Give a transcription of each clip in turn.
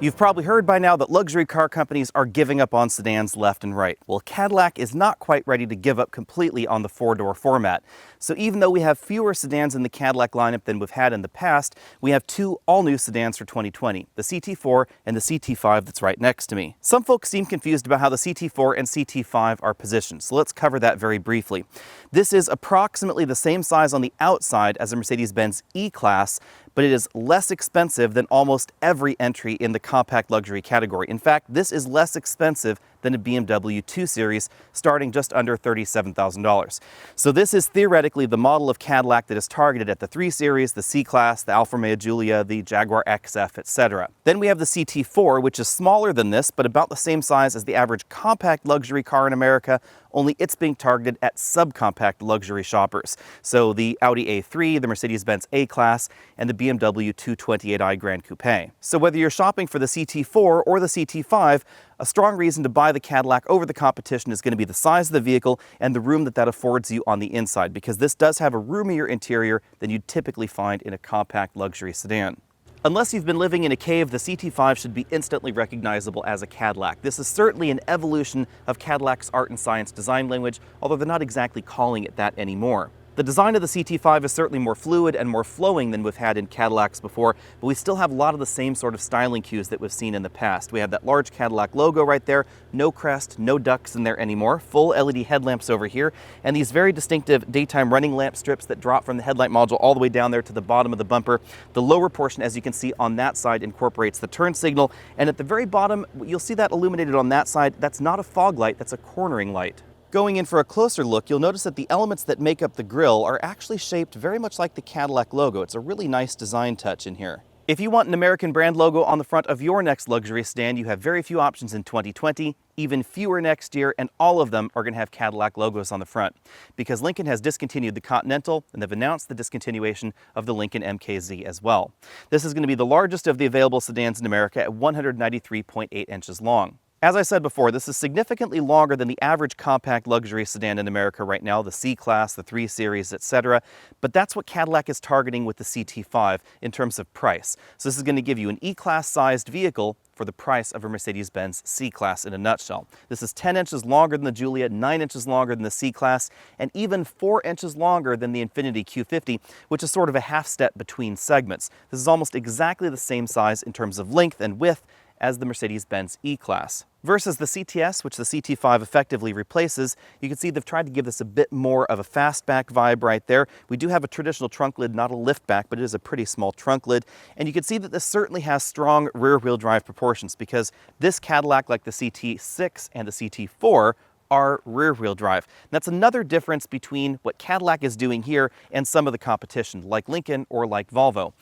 You've probably heard by now that luxury car companies are giving up on sedans left and right. Well, Cadillac is not quite ready to give up completely on the four-door format. So even though we have fewer sedans in the Cadillac lineup than we've had in the past, we have two all-new sedans for 2020, the CT4 and the CT5 that's right next to me. Some folks seem confused about how the CT4 and CT5 are positioned, so let's cover that very briefly. This is approximately the same size on the outside as a Mercedes-Benz E-Class, but it is less expensive than almost every entry in the compact luxury category. In fact, this is less expensive than a BMW 2 Series, starting just under $37,000. So this is theoretically the model of Cadillac that is targeted at the 3 Series, the C-Class, the Alfa Romeo Giulia, the Jaguar XF, etc. Then we have the CT4, which is smaller than this, but about the same size as the average compact luxury car in America, only it's being targeted at subcompact luxury shoppers. So the Audi A3, the Mercedes-Benz A-Class, and the BMW 228i Grand Coupe. So whether you're shopping for the CT4 or the CT5, a strong reason to buy the Cadillac over the competition is going to be the size of the vehicle and the room that affords you on the inside, because this does have a roomier interior than you'd typically find in a compact luxury sedan. Unless you've been living in a cave, the CT5 should be instantly recognizable as a Cadillac. This is certainly an evolution of Cadillac's art and science design language, although they're not exactly calling it that anymore. The design of the CT5 is certainly more fluid and more flowing than we've had in Cadillacs before, but we still have a lot of the same sort of styling cues that we've seen in the past. We have that large Cadillac logo right there, no crest, no ducks in there anymore, full LED headlamps over here, and these very distinctive daytime running lamp strips that drop from the headlight module all the way down there to the bottom of the bumper. The lower portion, as you can see on that side, incorporates the turn signal, and at the very bottom, you'll see that illuminated on that side. That's not a fog light, that's a cornering light. Going in for a closer look, you'll notice that the elements that make up the grille are actually shaped very much like the Cadillac logo. It's a really nice design touch in here. If you want an American brand logo on the front of your next luxury sedan, you have very few options in 2020, even fewer next year, and all of them are going to have Cadillac logos on the front, because Lincoln has discontinued the Continental, and they've announced the discontinuation of the Lincoln MKZ as well. This is going to be the largest of the available sedans in America at 193.8 inches long. As I said before, this is significantly longer than the average compact luxury sedan in America right now, the C-Class, the 3 Series, etc. But that's what Cadillac is targeting with the CT5 in terms of price. So this is going to give you an E-Class sized vehicle for the price of a Mercedes-Benz C-Class in a nutshell. This is 10 inches longer than the Giulia, 9 inches longer than the C-Class, and even 4 inches longer than the Infiniti Q50, which is sort of a half step between segments. This is almost exactly the same size in terms of length and width as the Mercedes-Benz E-Class. Versus the CTS, which the CT5 effectively replaces, you can see they've tried to give this a bit more of a fastback vibe right there. We do have a traditional trunk lid, not a liftback, but it is a pretty small trunk lid. And you can see that this certainly has strong rear-wheel drive proportions, because this Cadillac, like the CT6 and the CT4, are rear-wheel drive. And that's another difference between what Cadillac is doing here and some of the competition, like Lincoln or like Volvo.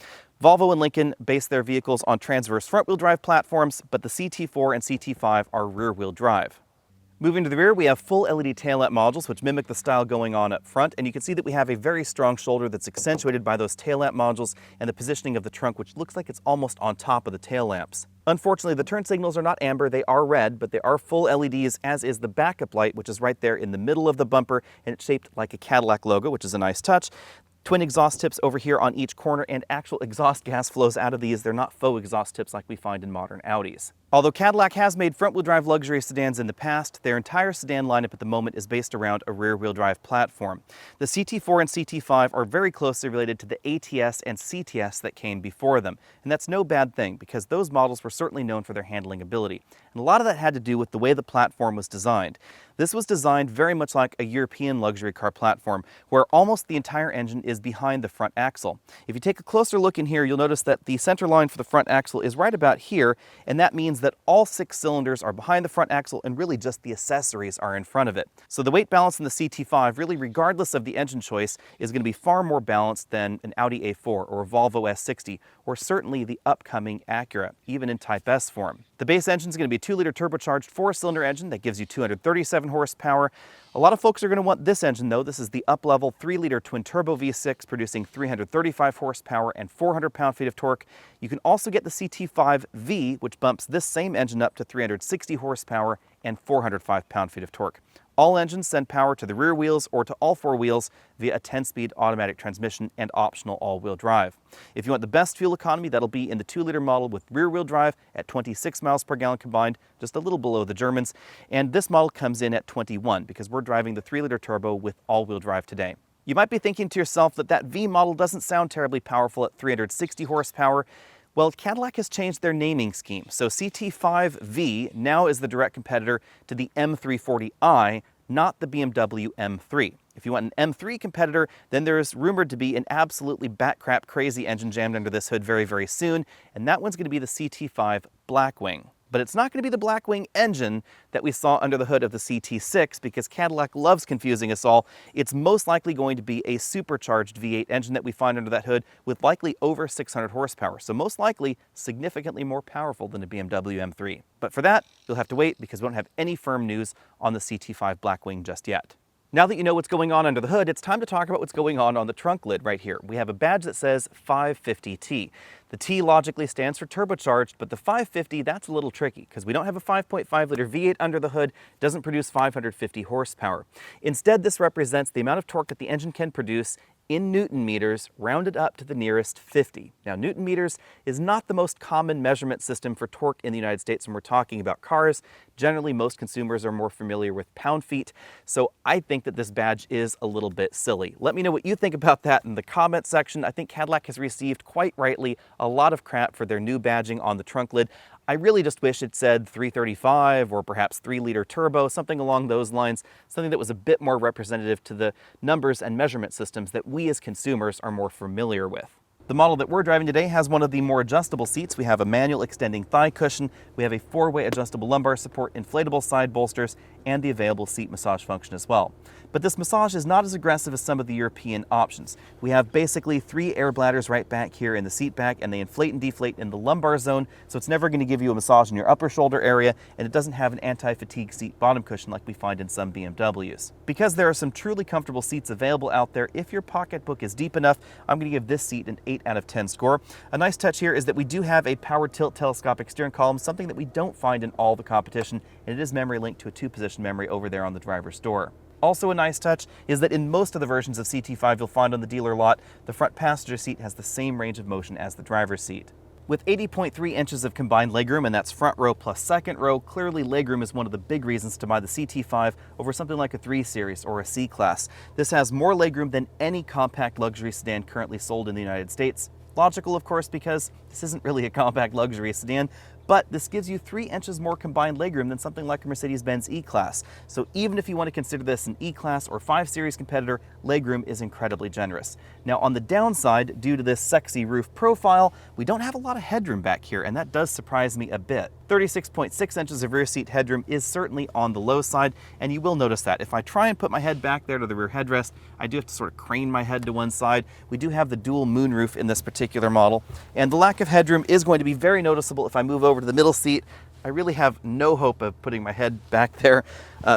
Volvo and Lincoln base their vehicles on transverse front-wheel drive platforms, but the CT4 and CT5 are rear-wheel drive. Moving to the rear, we have full LED taillamp modules, which mimic the style going on up front, and you can see that we have a very strong shoulder that's accentuated by those taillamp modules and the positioning of the trunk, which looks like it's almost on top of the tail lamps. Unfortunately, the turn signals are not amber, they are red, but they are full LEDs, as is the backup light, which is right there in the middle of the bumper, and it's shaped like a Cadillac logo, which is a nice touch. Twin exhaust tips over here on each corner, and actual exhaust gas flows out of these. They're not faux exhaust tips like we find in modern Audis. Although Cadillac has made front-wheel drive luxury sedans in the past, their entire sedan lineup at the moment is based around a rear-wheel drive platform. The CT4 and CT5 are very closely related to the ATS and CTS that came before them, and that's no bad thing, because those models were certainly known for their handling ability. And a lot of that had to do with the way the platform was designed. This was designed very much like a European luxury car platform, where almost the entire engine is behind the front axle. If you take a closer look in here, you'll notice that the center line for the front axle is right about here, and that means that all 6 cylinders are behind the front axle and really just the accessories are in front of it. So the weight balance in the CT5, really regardless of the engine choice, is going to be far more balanced than an Audi A4 or a Volvo S60, or certainly the upcoming Acura, even in Type S form. The base engine is going to be a 2-liter turbocharged 4-cylinder engine that gives you 237 horsepower. A lot of folks are going to want this engine though. This is the up-level 3-liter twin-turbo V6 producing 335 horsepower and 400 pound-feet of torque. You can also get the CT5V, which bumps this same engine up to 360 horsepower and 405 pound-feet of torque. All engines send power to the rear wheels or to all four wheels via a 10-speed automatic transmission and optional all-wheel drive. If you want the best fuel economy, that'll be in the 2-liter model with rear-wheel drive at 26 miles per gallon combined, just a little below the Germans. And this model comes in at 21 because we're driving the 3-liter turbo with all-wheel drive today. You might be thinking to yourself that that V model doesn't sound terribly powerful at 360 horsepower. Well, Cadillac has changed their naming scheme, so CT5V now is the direct competitor to the M340i, not the BMW M3. If you want an M3 competitor, then there's rumored to be an absolutely bat-crap crazy engine jammed under this hood very, very soon, and that one's going to be the CT5 Blackwing. But it's not going to be the Blackwing engine that we saw under the hood of the CT6 because Cadillac loves confusing us all. It's most likely going to be a supercharged V8 engine that we find under that hood with likely over 600 horsepower. So most likely significantly more powerful than a BMW M3. But for that, you'll have to wait because we don't have any firm news on the CT5 Blackwing just yet. Now that you know what's going on under the hood, it's time to talk about what's going on the trunk lid right here. We have a badge that says 550T. The T logically stands for turbocharged, but the 550, that's a little tricky because we don't have a 5.5-liter V8 under the hood, doesn't produce 550 horsepower. Instead, this represents the amount of torque that the engine can produce in Newton meters, rounded up to the nearest 50. Now, Newton meters is not the most common measurement system for torque in the United States when we're talking about cars. Generally, most consumers are more familiar with pound feet, so I think that this badge is a little bit silly. Let me know what you think about that in the comment section. I think Cadillac has received, quite rightly, a lot of crap for their new badging on the trunk lid. I really just wish it said 335 or perhaps 3-liter turbo, something along those lines, something that was a bit more representative to the numbers and measurement systems that we as consumers are more familiar with. The model that we're driving today has one of the more adjustable seats. We have a manual extending thigh cushion, we have a 4-way adjustable lumbar support, inflatable side bolsters, and the available seat massage function as well. But this massage is not as aggressive as some of the European options. We have basically 3 air bladders right back here in the seat back, and they inflate and deflate in the lumbar zone, so it's never going to give you a massage in your upper shoulder area, and it doesn't have an anti-fatigue seat bottom cushion like we find in some BMWs. Because there are some truly comfortable seats available out there, if your pocketbook is deep enough, I'm going to give this seat an 8 out of 10 score. A nice touch here is that we do have a power tilt telescopic steering column, something that we don't find in all the competition, and it is memory linked to a 2-position memory over there on the driver's door. Also a nice touch is that in most of the versions of CT5 you'll find on the dealer lot, the front passenger seat has the same range of motion as the driver's seat. With 80.3 inches of combined legroom, and that's front row plus second row, clearly legroom is one of the big reasons to buy the CT5 over something like a 3 Series or a C-Class. This has more legroom than any compact luxury sedan currently sold in the United States. Logical, of course, because this isn't really a compact luxury sedan, but this gives you 3 inches more combined legroom than something like a Mercedes-Benz E-Class. So even if you want to consider this an E-Class or 5 Series competitor, legroom is incredibly generous. Now on the downside, due to this sexy roof profile, we don't have a lot of headroom back here, and that does surprise me a bit. 36.6 inches of rear seat headroom is certainly on the low side, and you will notice that. If I try and put my head back there to the rear headrest, I do have to sort of crane my head to one side. We do have the dual moonroof in this particular model, and the lack of headroom is going to be very noticeable if I move over to the middle seat. I really have no hope of putting my head back there,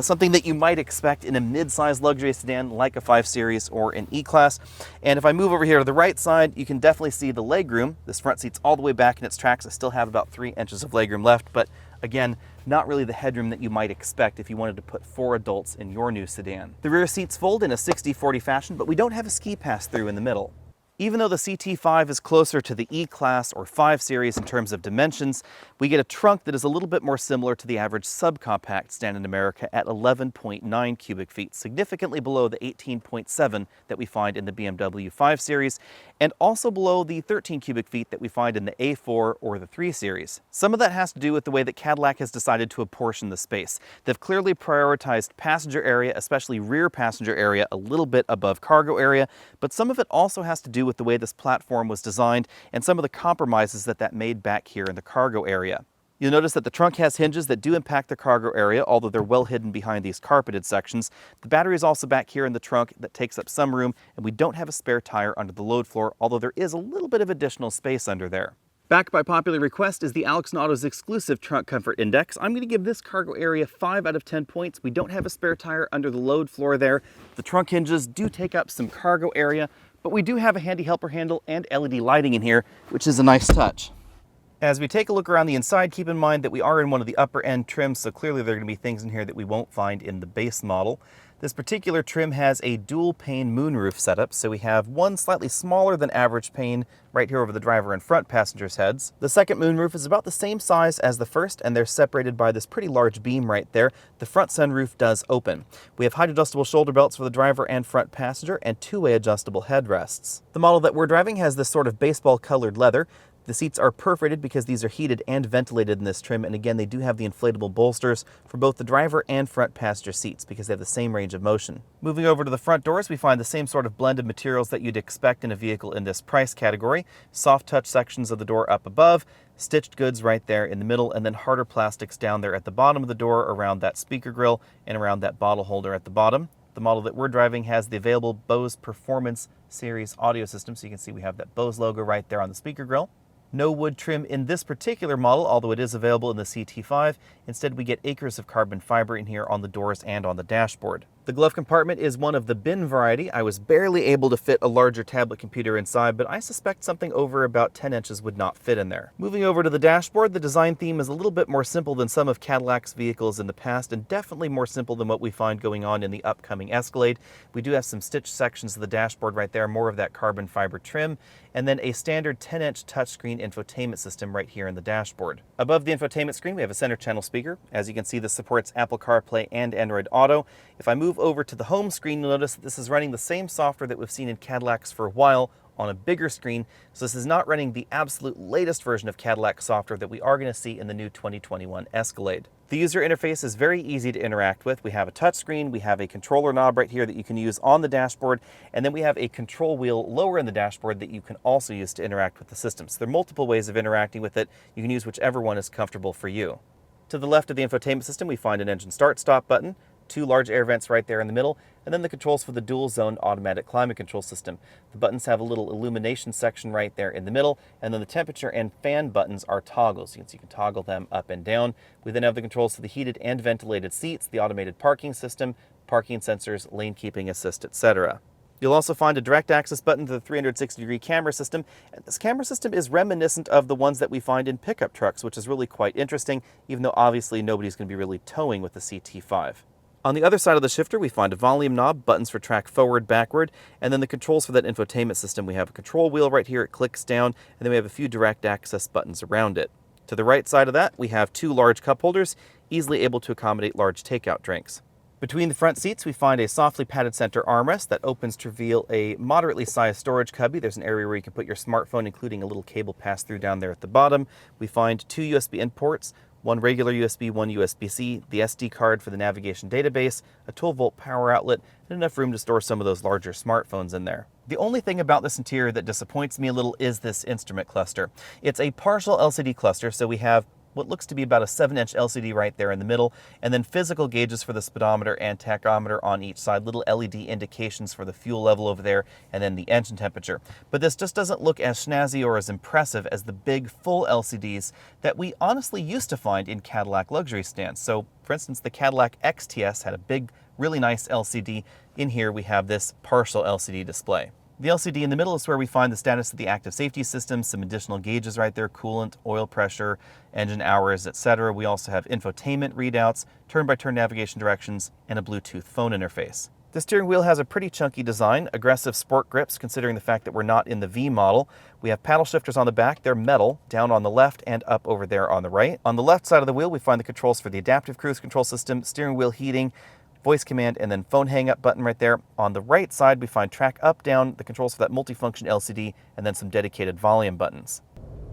something that you might expect in a mid-sized luxury sedan like a 5 Series or an E-Class. And if I move over here to the right side, you can definitely see the legroom. This front seat's all the way back in its tracks. I still have about 3 inches of legroom left, but again, not really the headroom that you might expect if you wanted to put 4 adults in your new sedan. The rear seats fold in a 60-40 fashion, but we don't have a ski pass-through in the middle. Even though the CT5 is closer to the E-Class or 5 Series in terms of dimensions, we get a trunk that is a little bit more similar to the average subcompact sedan in America at 11.9 cubic feet, significantly below the 18.7 that we find in the BMW 5 Series, and also below the 13 cubic feet that we find in the A4 or the 3 Series. Some of that has to do with the way that Cadillac has decided to apportion the space. They've clearly prioritized passenger area, especially rear passenger area, a little bit above cargo area, but some of it also has to do with the way this platform was designed and some of the compromises that made back here in the cargo area. You'll notice that the trunk has hinges that do impact the cargo area, although they're well hidden behind these carpeted sections. The battery is also back here in the trunk that takes up some room, and we don't have a spare tire under the load floor, although there is a little bit of additional space under there. Back by popular request is the Alex & Auto's exclusive Trunk Comfort Index. I'm going to give this cargo area 5 out of 10 points. We don't have a spare tire under the load floor there. The trunk hinges do take up some cargo area, but we do have a handy helper handle and LED lighting in here, which is a nice touch. As we take a look around the inside, keep in mind that we are in one of the upper end trims, so clearly there are going to be things in here that we won't find in the base model. This particular trim has a dual pane moonroof setup, so we have one slightly smaller than average pane right here over the driver and front passengers' heads. The second moonroof is about the same size as the first, and they're separated by this pretty large beam right there. The front sunroof does open. We have height adjustable shoulder belts for the driver and front passenger, and two-way adjustable headrests. The model that we're driving has this sort of baseball colored leather. The seats are perforated because these are heated and ventilated in this trim, and again, they do have the inflatable bolsters for both the driver and front passenger seats because they have the same range of motion. Moving over to the front doors, we find the same sort of blend of materials that you'd expect in a vehicle in this price category. Soft touch sections of the door up above, stitched goods right there in the middle, and then harder plastics down there at the bottom of the door around that speaker grill and around that bottle holder at the bottom. The model that we're driving has the available Bose Performance Series audio system, so you can see we have that Bose logo right there on the speaker grill. No wood trim in this particular model, although it is available in the CT5. Instead, we get acres of carbon fiber in here on the doors and on the dashboard. The glove compartment is one of the bin variety. I was barely able to fit a larger tablet computer inside, but I suspect something over about 10 inches would not fit in there. Moving over to the dashboard, the design theme is a little bit more simple than some of Cadillac's vehicles in the past, and definitely more simple than what we find going on in the upcoming Escalade. We do have some stitched sections of the dashboard right there, more of that carbon fiber trim, and then a standard 10-inch touchscreen infotainment system right here in the dashboard. Above the infotainment screen, we have a center channel speaker. As you can see, this supports Apple CarPlay and Android Auto. If I move over to the home screen, you'll notice that this is running the same software that we've seen in Cadillacs for a while on a bigger screen. So this is not running the absolute latest version of Cadillac software that we are going to see in the new 2021 Escalade. The user interface is very easy to interact with. We have a touchscreen, we have a controller knob right here that you can use on the dashboard, and then we have a control wheel lower in the dashboard that you can also use to interact with the system. So there are multiple ways of interacting with it. You can use whichever one is comfortable for you. To the left of the infotainment system, we find an engine start-stop button, two large air vents right there in the middle, and then the controls for the dual-zone automatic climate control system. The buttons have a little illumination section right there in the middle, and then the temperature and fan buttons are toggles. You can toggle them up and down. We then have the controls for the heated and ventilated seats, the automated parking system, parking sensors, lane keeping assist, etc. You'll also find a direct access button to the 360-degree camera system, and this camera system is reminiscent of the ones that we find in pickup trucks, which is really quite interesting, even though obviously nobody's going to be really towing with the CT5. On the other side of the shifter, we find a volume knob, buttons for track forward, backward, and then the controls for that infotainment system. We have a control wheel right here, it clicks down, and then we have a few direct access buttons around it. To the right side of that, we have two large cup holders, easily able to accommodate large takeout drinks. Between the front seats, we find a softly padded center armrest that opens to reveal a moderately sized storage cubby. There's an area where you can put your smartphone, including a little cable pass-through down there at the bottom. We find two USB in ports, one regular USB, one USB-C, the SD card for the navigation database, a 12-volt power outlet, and enough room to store some of those larger smartphones in there. The only thing about this interior that disappoints me a little is this instrument cluster. It's a partial LCD cluster, so we have what looks to be about a 7-inch LCD right there in the middle, and then physical gauges for the speedometer and tachometer on each side, little LED indications for the fuel level over there, and then the engine temperature. But this just doesn't look as snazzy or as impressive as the big full LCDs that we honestly used to find in Cadillac luxury sedans. So, for instance, the Cadillac XTS had a big, really nice LCD. In here we have this partial LCD display. The LCD in the middle is where we find the status of the active safety system, some additional gauges right there, coolant, oil pressure, engine hours, etc. We also have infotainment readouts, turn-by-turn navigation directions, and a Bluetooth phone interface. The steering wheel has a pretty chunky design, aggressive sport grips considering the fact that we're not in the V model. We have paddle shifters on the back, they're metal, down on the left and up over there on the right. On the left side of the wheel we find the controls for the adaptive cruise control system, steering wheel heating, voice command, and then phone hang-up button right there. On the right side, we find track up, down, the controls for that multifunction LCD, and then some dedicated volume buttons.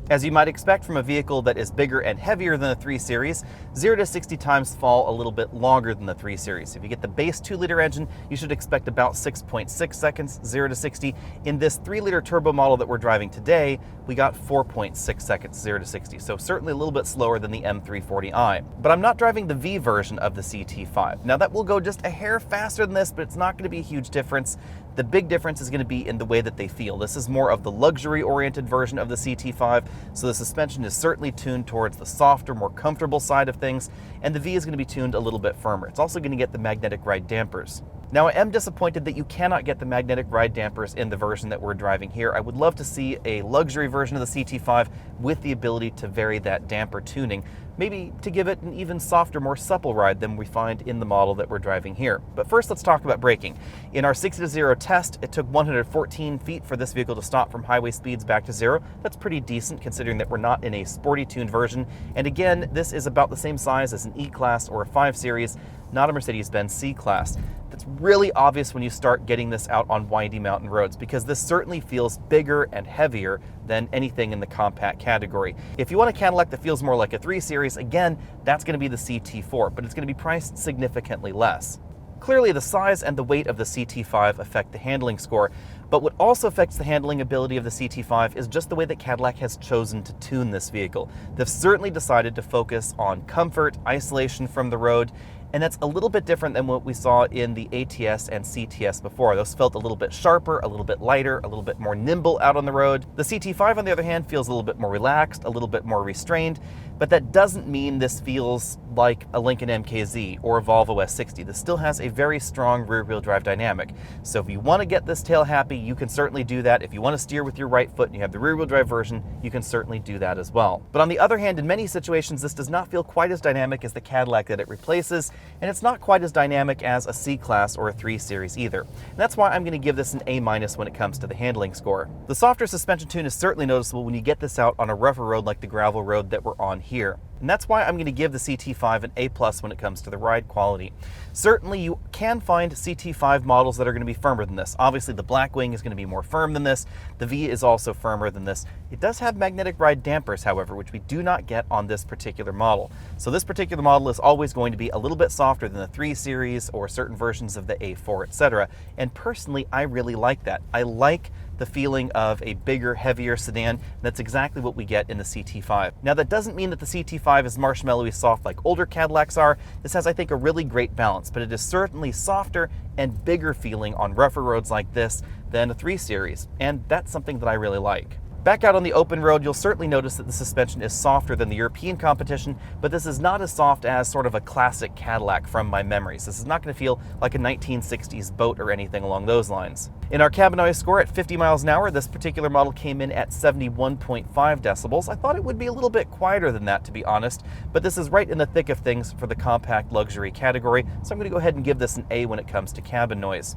As you might expect from a vehicle that is bigger and heavier than the 3 Series, 0 to 60 times fall a little bit longer than the 3 Series. If you get the base 2-liter engine, you should expect about 6.6 seconds, 0 to 60. In this 3-liter turbo model that we're driving today, we got 4.6 seconds, 0 to 60. So certainly a little bit slower than the M340i. But I'm not driving the V version of the CT5. Now that will go just a hair faster than this, but it's not going to be a huge difference. The big difference is going to be in the way that they feel. This is more of the luxury-oriented version of the CT5, so the suspension is certainly tuned towards the softer, more comfortable side of things, and the V is going to be tuned a little bit firmer. It's also going to get the magnetic ride dampers. Now, I am disappointed that you cannot get the magnetic ride dampers in the version that we're driving here. I would love to see a luxury version of the CT5 with the ability to vary that damper tuning, maybe to give it an even softer, more supple ride than we find in the model that we're driving here. But first, let's talk about braking. In our 60-0 test, it took 114 feet for this vehicle to stop from highway speeds back to zero. That's pretty decent considering that we're not in a sporty tuned version. And again, this is about the same size as an E-Class or a 5 Series, not a Mercedes-Benz C-Class. That's really obvious when you start getting this out on windy mountain roads, because this certainly feels bigger and heavier than anything in the compact category. If you want a Cadillac that feels more like a 3 Series, again, that's going to be the CT4, but it's going to be priced significantly less. Clearly, the size and the weight of the CT5 affect the handling score, but what also affects the handling ability of the CT5 is just the way that Cadillac has chosen to tune this vehicle. They've certainly decided to focus on comfort, isolation from the road, and that's a little bit different than what we saw in the ATS and CTS before. Those felt a little bit sharper, a little bit lighter, a little bit more nimble out on the road. The CT5, on the other hand, feels a little bit more relaxed, a little bit more restrained, but that doesn't mean this feels like a Lincoln MKZ or a Volvo S60. This still has a very strong rear-wheel drive dynamic. So if you want to get this tail happy, you can certainly do that. If you want to steer with your right foot and you have the rear-wheel drive version, you can certainly do that as well. But on the other hand, in many situations, this does not feel quite as dynamic as the Cadillac that it replaces, and it's not quite as dynamic as a C-Class or a 3 Series either. And that's why I'm going to give this an A- when it comes to the handling score. The softer suspension tune is certainly noticeable when you get this out on a rougher road like the gravel road that we're on here. And that's why I'm going to give the CT5 an A+ when it comes to the ride quality. Certainly, you can find CT5 models that are going to be firmer than this. Obviously, the Blackwing is going to be more firm than this. The V is also firmer than this. It does have magnetic ride dampers, however, which we do not get on this particular model. So this particular model is always going to be a little bit softer than the 3 Series or certain versions of the A4, etc. And personally, I really like that. I like the feeling of a bigger, heavier sedan. That's exactly what we get in the CT5. Now, that doesn't mean that the CT5 is marshmallowy soft like older Cadillacs are. This has, I think, a really great balance, but it is certainly softer and bigger feeling on rougher roads like this than a 3 Series, and that's something that I really like. Back out on the open road, you'll certainly notice that the suspension is softer than the European competition, but this is not as soft as sort of a classic Cadillac from my memories. This is not going to feel like a 1960s boat or anything along those lines. In our cabin noise score at 50 miles an hour, this particular model came in at 71.5 decibels. I thought it would be a little bit quieter than that, to be honest, but this is right in the thick of things for the compact luxury category, so I'm going to go ahead and give this an A when it comes to cabin noise.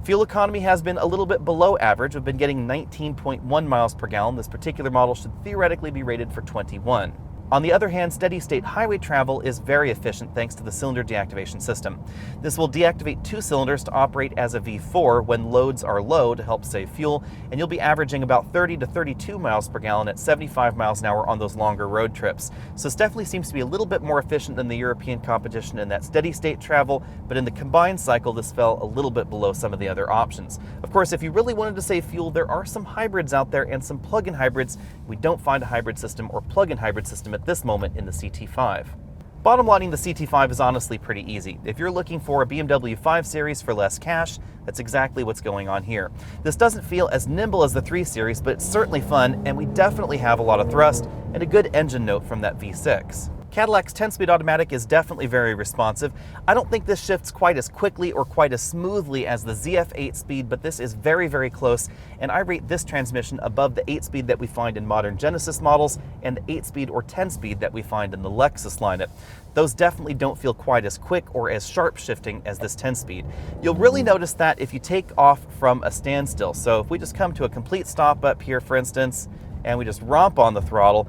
Fuel economy has been a little bit below average. We've been getting 19.1 miles per gallon. This particular model should theoretically be rated for 21. On the other hand, steady-state highway travel is very efficient thanks to the cylinder deactivation system. This will deactivate 2 cylinders to operate as a V4 when loads are low to help save fuel, and you'll be averaging about 30 to 32 miles per gallon at 75 miles an hour on those longer road trips. So this definitely seems to be a little bit more efficient than the European competition in that steady-state travel, but in the combined cycle, this fell a little bit below some of the other options. Of course, if you really wanted to save fuel, there are some hybrids out there and some plug-in hybrids. We don't find a hybrid system or plug-in hybrid system at this moment in the CT5. Bottom lining the CT5 is honestly pretty easy. If you're looking for a BMW 5 Series for less cash, that's exactly what's going on here. This doesn't feel as nimble as the 3 Series, but it's certainly fun, and we definitely have a lot of thrust and a good engine note from that V6. Cadillac's 10-speed automatic is definitely very responsive. I don't think this shifts quite as quickly or quite as smoothly as the ZF 8-speed, but this is very, very close, and I rate this transmission above the 8-speed that we find in modern Genesis models and the 8-speed or 10-speed that we find in the Lexus lineup. Those definitely don't feel quite as quick or as sharp shifting as this 10-speed. You'll really notice that if you take off from a standstill. So if we just come to a complete stop up here, for instance, and we just romp on the throttle,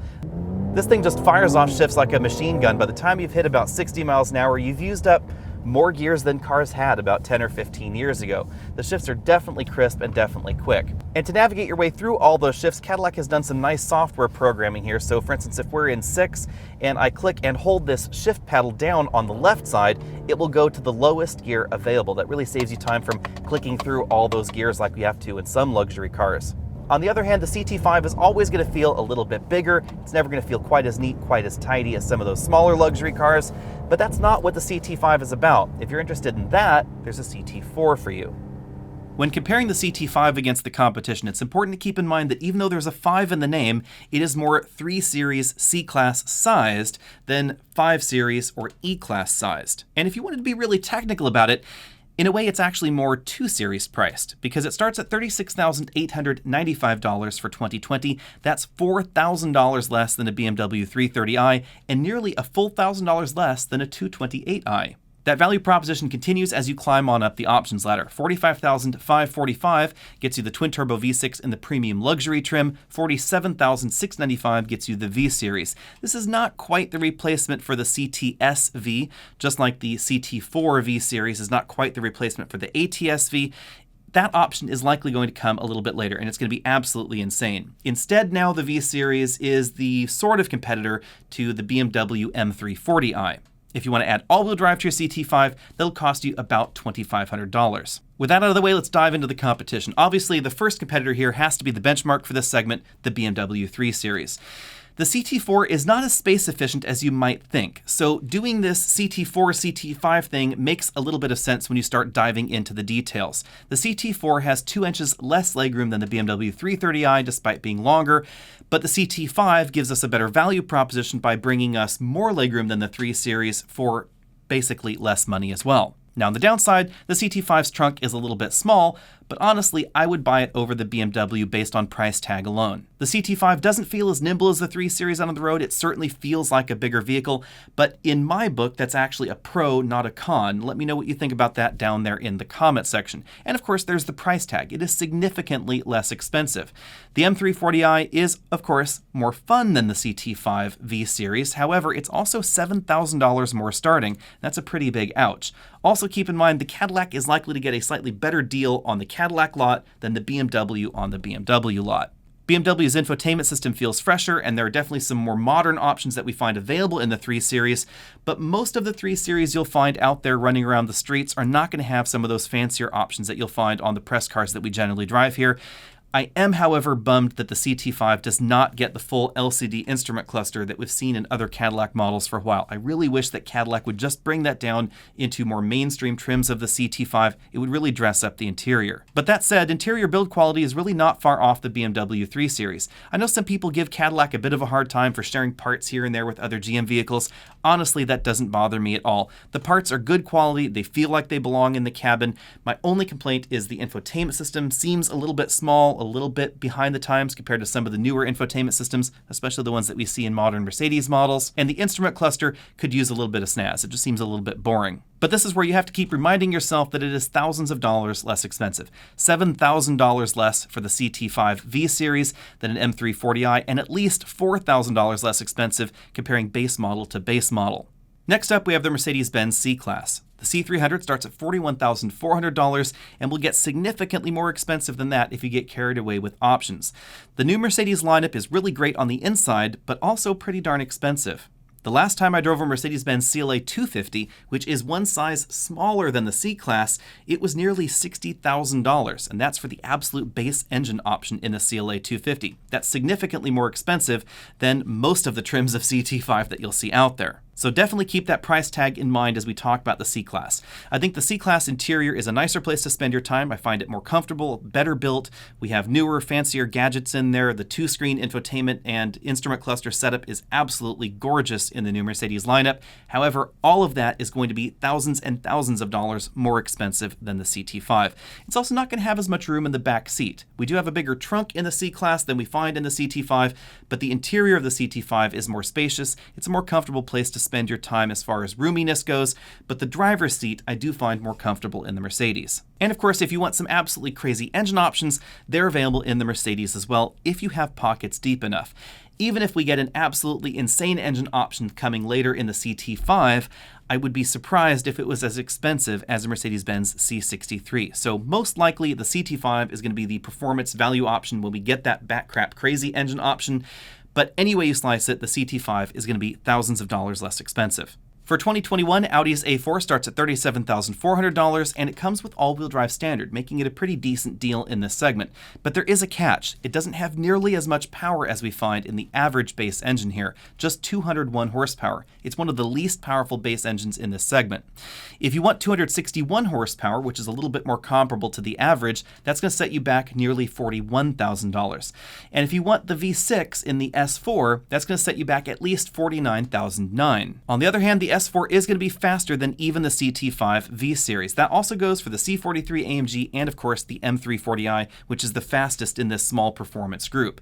this thing just fires off shifts like a machine gun. By the time you've hit about 60 miles an hour, you've used up more gears than cars had about 10 or 15 years ago. The shifts are definitely crisp and definitely quick. And to navigate your way through all those shifts, Cadillac has done some nice software programming here. So for instance, if we're in 6 and I click and hold this shift paddle down on the left side, it will go to the lowest gear available. That really saves you time from clicking through all those gears like we have to in some luxury cars. On the other hand, the CT5 is always going to feel a little bit bigger. It's never going to feel quite as neat, quite as tidy as some of those smaller luxury cars, but that's not what the CT5 is about. If you're interested in that, there's a CT4 for you. When comparing the CT5 against the competition, it's important to keep in mind that even though there's a 5 in the name, it is more 3 Series C-Class sized than 5 Series or E-Class sized. And if you wanted to be really technical about it, In a way, it's actually more 2 Series priced, because it starts at $36,895 for 2020. That's $4,000 less than a BMW 330i and nearly a full $1,000 less than a 228i. That value proposition continues as you climb on up the options ladder. $45,545 gets you the twin-turbo V6 in the premium luxury trim. $47,695 gets you the V Series. This is not quite the replacement for the CTS-V, just like the CT4 V Series is not quite the replacement for the ATS-V. That option is likely going to come a little bit later, and it's going to be absolutely insane. Instead, now the V Series is the sort of competitor to the BMW M340i. If you want to add all-wheel drive to your CT5, that'll cost you about $2,500. With that out of the way, let's dive into the competition. Obviously, the first competitor here has to be the benchmark for this segment, the BMW 3 Series. The CT4 is not as space efficient as you might think, so doing this CT4, CT5 thing makes a little bit of sense when you start diving into the details. The CT4 has 2 inches less legroom than the BMW 330i despite being longer, but the CT5 gives us a better value proposition by bringing us more legroom than the 3 Series for basically less money as well. Now on the downside, the CT5's trunk is a little bit small, but honestly, I would buy it over the BMW based on price tag alone. The CT5 doesn't feel as nimble as the 3 Series on the road. It certainly feels like a bigger vehicle, but in my book, that's actually a pro, not a con. Let me know what you think about that down there in the comment section. And of course, there's the price tag. It is significantly less expensive. The M340i is, of course, more fun than the CT5 V Series. However, it's also $7,000 more starting. That's a pretty big ouch. Also keep in mind, the Cadillac is likely to get a slightly better deal on the Cadillac lot than the BMW on the BMW lot. BMW's infotainment system feels fresher, and there are definitely some more modern options that we find available in the 3 Series, but most of the 3 Series you'll find out there running around the streets are not going to have some of those fancier options that you'll find on the press cars that we generally drive here. I am, however, bummed that the CT5 does not get the full LCD instrument cluster that we've seen in other Cadillac models for a while. I really wish that Cadillac would just bring that down into more mainstream trims of the CT5. It would really dress up the interior. But that said, interior build quality is really not far off the BMW 3 Series. I know some people give Cadillac a bit of a hard time for sharing parts here and there with other GM vehicles. Honestly, that doesn't bother me at all. The parts are good quality. They feel like they belong in the cabin. My only complaint is the infotainment system seems a little bit small, a little bit behind the times compared to some of the newer infotainment systems, especially the ones that we see in modern Mercedes models. And the instrument cluster could use a little bit of snazz. It just seems a little bit boring. But this is where you have to keep reminding yourself that it is thousands of dollars less expensive. $7,000 less for the CT5 V Series than an M340i, and at least $4,000 less expensive comparing base model to base model. Next up, we have the Mercedes-Benz C-Class. The C300 starts at $41,400 and will get significantly more expensive than that if you get carried away with options. The new Mercedes lineup is really great on the inside, but also pretty darn expensive. The last time I drove a Mercedes-Benz CLA 250, which is one size smaller than the C-Class, it was nearly $60,000, and that's for the absolute base engine option in the CLA 250. That's significantly more expensive than most of the trims of CT5 that you'll see out there. So definitely keep that price tag in mind as we talk about the C-Class. I think the C-Class interior is a nicer place to spend your time. I find it more comfortable, better built. We have newer, fancier gadgets in there. The 2-screen infotainment and instrument cluster setup is absolutely gorgeous in the new Mercedes lineup. However, all of that is going to be thousands and thousands of dollars more expensive than the CT5. It's also not going to have as much room in the back seat. We do have a bigger trunk in the C-Class than we find in the CT5, but the interior of the CT5 is more spacious. It's a more comfortable place to spend your time as far as roominess goes, but the driver's seat I do find more comfortable in the Mercedes. And of course, if you want some absolutely crazy engine options, they're available in the Mercedes as well if you have pockets deep enough. Even if we get an absolutely insane engine option coming later in the CT5, I would be surprised if it was as expensive as a Mercedes-Benz C63. So most likely the CT5 is going to be the performance value option when we get that bat-crap crazy engine option. But any way you slice it, the CT5 is going to be thousands of dollars less expensive. For 2021, Audi's A4 starts at $37,400, and it comes with all-wheel drive standard, making it a pretty decent deal in this segment. But there is a catch. It doesn't have nearly as much power as we find in the average base engine here, just 201 horsepower. It's one of the least powerful base engines in this segment. If you want 261 horsepower, which is a little bit more comparable to the average, that's going to set you back nearly $41,000. And if you want the V6 in the S4, that's going to set you back at least $49,009. On the other hand, the S4 is going to be faster than even the CT5 V Series. That also goes for the C43 AMG and, of course, the M340i, which is the fastest in this small performance group.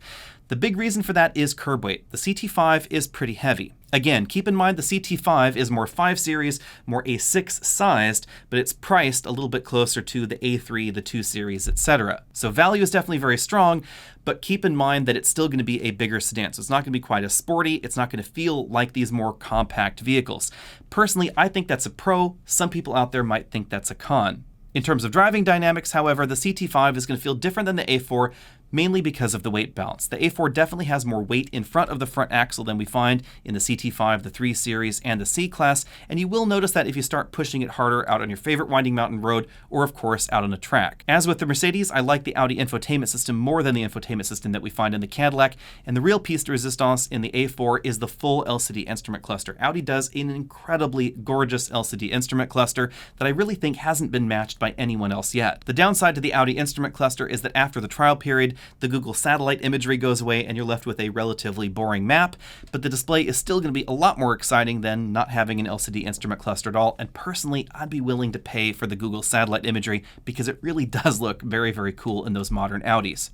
The big reason for that is curb weight. The CT5 is pretty heavy. Again, keep in mind the CT5 is more 5 Series, more A6 sized, but it's priced a little bit closer to the A3, the 2 Series, etc. So value is definitely very strong, but keep in mind that it's still going to be a bigger sedan. So it's not going to be quite as sporty. It's not going to feel like these more compact vehicles. Personally, I think that's a pro. Some people out there might think that's a con. In terms of driving dynamics, however, the CT5 is going to feel different than the A4, mainly because of the weight balance. The A4 definitely has more weight in front of the front axle than we find in the CT5, the 3 Series, and the C-Class, and you will notice that if you start pushing it harder out on your favorite winding mountain road, or of course out on a track. As with the Mercedes, I like the Audi infotainment system more than the infotainment system that we find in the Cadillac, and the real piece de resistance in the A4 is the full LCD instrument cluster. Audi does an incredibly gorgeous LCD instrument cluster that I really think hasn't been matched by anyone else yet. The downside to the Audi instrument cluster is that after the trial period, the Google satellite imagery goes away and you're left with a relatively boring map, but the display is still going to be a lot more exciting than not having an LCD instrument cluster at all, and personally, I'd be willing to pay for the Google satellite imagery because it really does look very, very cool in those modern Audis.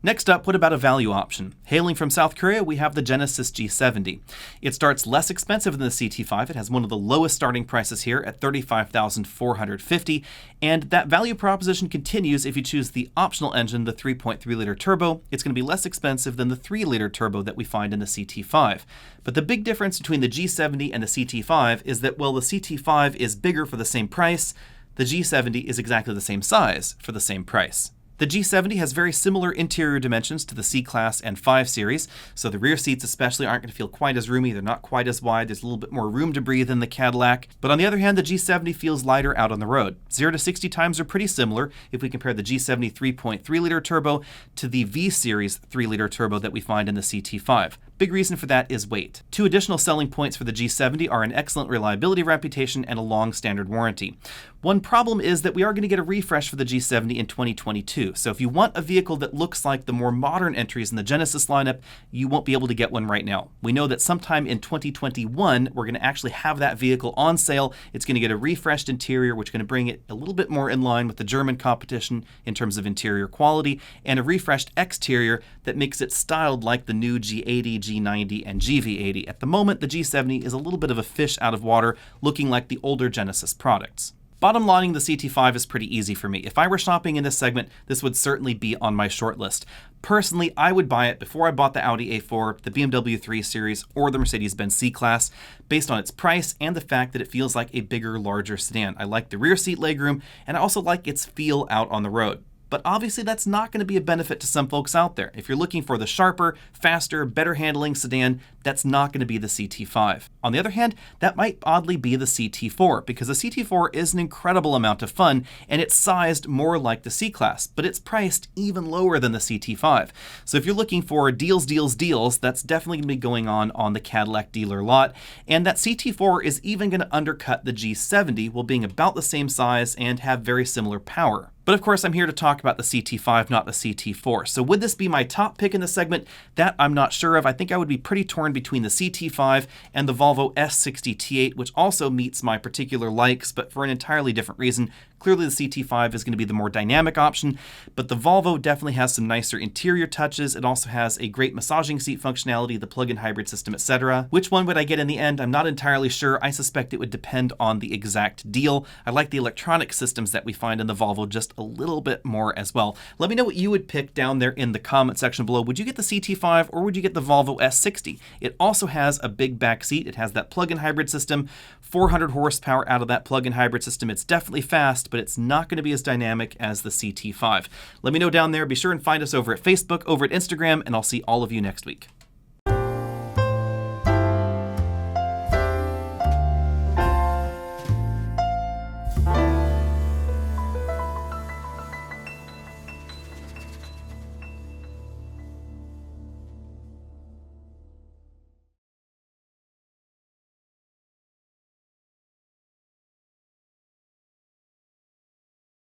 Next up, what about a value option? Hailing from South Korea, we have the Genesis G70. It starts less expensive than the CT5. It has one of the lowest starting prices here at $35,450, and that value proposition continues if you choose the optional engine, the 3.3-liter turbo. It's going to be less expensive than the 3-liter turbo that we find in the CT5. But the big difference between the G70 and the CT5 is that while the CT5 is bigger for the same price, the G70 is exactly the same size for the same price. The G70 has very similar interior dimensions to the C-Class and 5 Series, so the rear seats especially aren't going to feel quite as roomy. They're not quite as wide. There's a little bit more room to breathe in the Cadillac. But on the other hand, the G70 feels lighter out on the road. 0 to 60 times are pretty similar if we compare the G70 3.3-liter turbo to the V Series 3-liter turbo that we find in the CT5. Big reason for that is weight. Two additional selling points for the G70 are an excellent reliability reputation and a long standard warranty. One problem is that we are going to get a refresh for the G70 in 2022. So if you want a vehicle that looks like the more modern entries in the Genesis lineup, you won't be able to get one right now. We know that sometime in 2021, we're going to actually have that vehicle on sale. It's going to get a refreshed interior, which is going to bring it a little bit more in line with the German competition in terms of interior quality, and a refreshed exterior that makes it styled like the new G80, G90, and GV80. At the moment, the G70 is a little bit of a fish out of water, looking like the older Genesis products. Bottom lining the CT5 is pretty easy for me. If I were shopping in this segment, this would certainly be on my short list. Personally, I would buy it before I bought the Audi A4, the BMW 3 Series, or the Mercedes-Benz C-Class, based on its price and the fact that it feels like a bigger, larger sedan. I like the rear seat legroom, and I also like its feel out on the road. But obviously that's not going to be a benefit to some folks out there. If you're looking for the sharper, faster, better handling sedan, that's not going to be the CT5. On the other hand, that might oddly be the CT4, because the CT4 is an incredible amount of fun, and it's sized more like the C-Class, but it's priced even lower than the CT5. So if you're looking for deals, deals, deals, that's definitely going to be going on the Cadillac dealer lot, and that CT4 is even going to undercut the G70 while being about the same size and have very similar power. But of course, I'm here to talk about the CT5, not the CT4. So would this be my top pick in the segment? That I'm not sure of. I think I would be pretty torn between the CT5 and the Volvo S60 T8, which also meets my particular likes, but for an entirely different reason. Clearly, the CT5 is going to be the more dynamic option, but the Volvo definitely has some nicer interior touches. It also has a great massaging seat functionality, the plug-in hybrid system, etc. Which one would I get in the end? I'm not entirely sure. I suspect it would depend on the exact deal. I like the electronic systems that we find in the Volvo just a little bit more as well. Let me know what you would pick down there in the comment section below. Would you get the CT5 or would you get the Volvo S60? It also has a big back seat. It has that plug-in hybrid system, 400 horsepower out of that plug-in hybrid system. It's definitely fast, but it's not going to be as dynamic as the CT5. Let me know down there. Be sure and find us over at Facebook, over at Instagram, and I'll see all of you next week.